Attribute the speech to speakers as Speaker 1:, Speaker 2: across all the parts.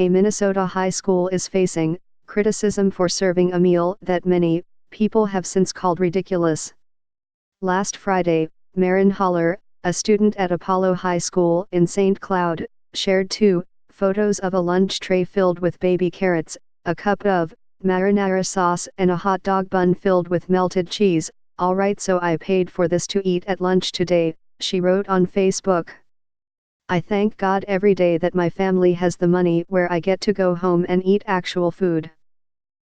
Speaker 1: A Minnesota high school is facing criticism for serving a meal that many people have since called ridiculous. Last Friday, Marin Haller, a student at Apollo High School in St. Cloud, shared 2 photos of a lunch tray filled with baby carrots, a cup of marinara sauce and a hot dog bun filled with melted cheese. "Alright, so I paid for this to eat at lunch today," she wrote on Facebook. "I thank God every day that my family has the money where I get to go home and eat actual food.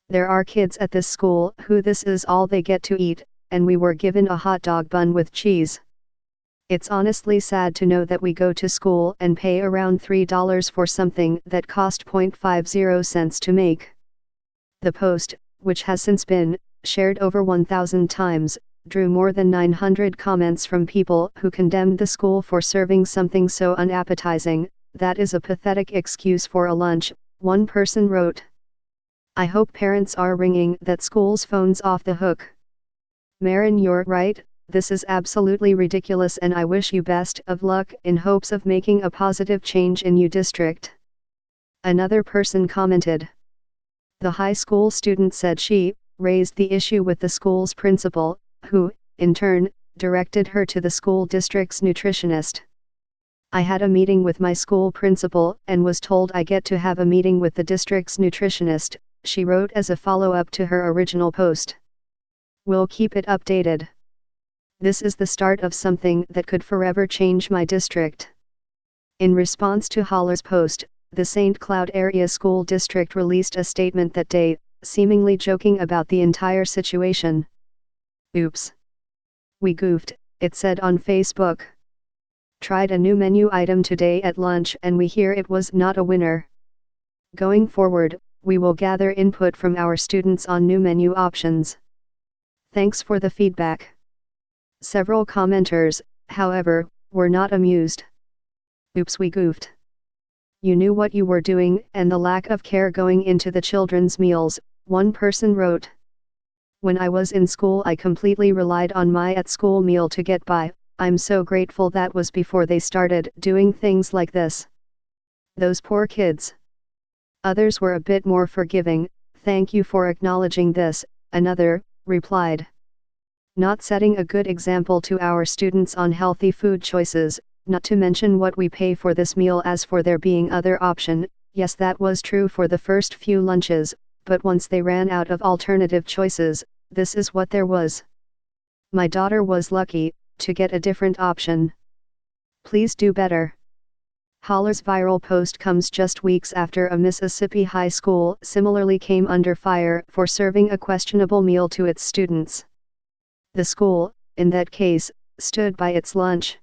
Speaker 1: There are kids at this school who this is all they get to eat, and we were given a hot dog bun with cheese. It's honestly sad to know that we go to school and pay around $3 for something that cost 0.50 cents to make." The post, which has since been shared over 1,000 times, drew more than 900 comments from people who condemned the school for serving something so unappetizing. "That is a pathetic excuse for a lunch," one person wrote. "I hope parents are ringing that school's phones off the hook. Marin, you're right, this is absolutely ridiculous and I wish you best of luck in hopes of making a positive change in your district." Another person commented. The high school student said she raised the issue with the school's principal, who, in turn, directed her to the school district's nutritionist. "I had a meeting with my school principal and was told I get to have a meeting with the district's nutritionist," she wrote as a follow-up to her original post. "We'll keep it updated. This is the start of something that could forever change my district." In response to Haller's post, the St. Cloud Area School District released a statement that day, seemingly joking about the entire situation. "Oops. We goofed," it said on Facebook. "Tried a new menu item today at lunch and we hear it was not a winner. Going forward, we will gather input from our students on new menu options. Thanks for the feedback." Several commenters, however, were not amused. "Oops, we goofed. You knew what you were doing and the lack of care going into the children's meals," one person wrote. "When I was in school I completely relied on my at-school meal to get by. I'm so grateful that was before they started doing things like this. Those poor kids." Others were a bit more forgiving. "Thank you for acknowledging this," another replied. "Not setting a good example to our students on healthy food choices, not to mention what we pay for this meal. As for there being other option, yes, that was true for the first few lunches, but once they ran out of alternative choices, this is what there was. My daughter was lucky to get a different option. Please do better." Haller's viral post comes just weeks after a Mississippi high school similarly came under fire for serving a questionable meal to its students. The school, in that case, stood by its lunch.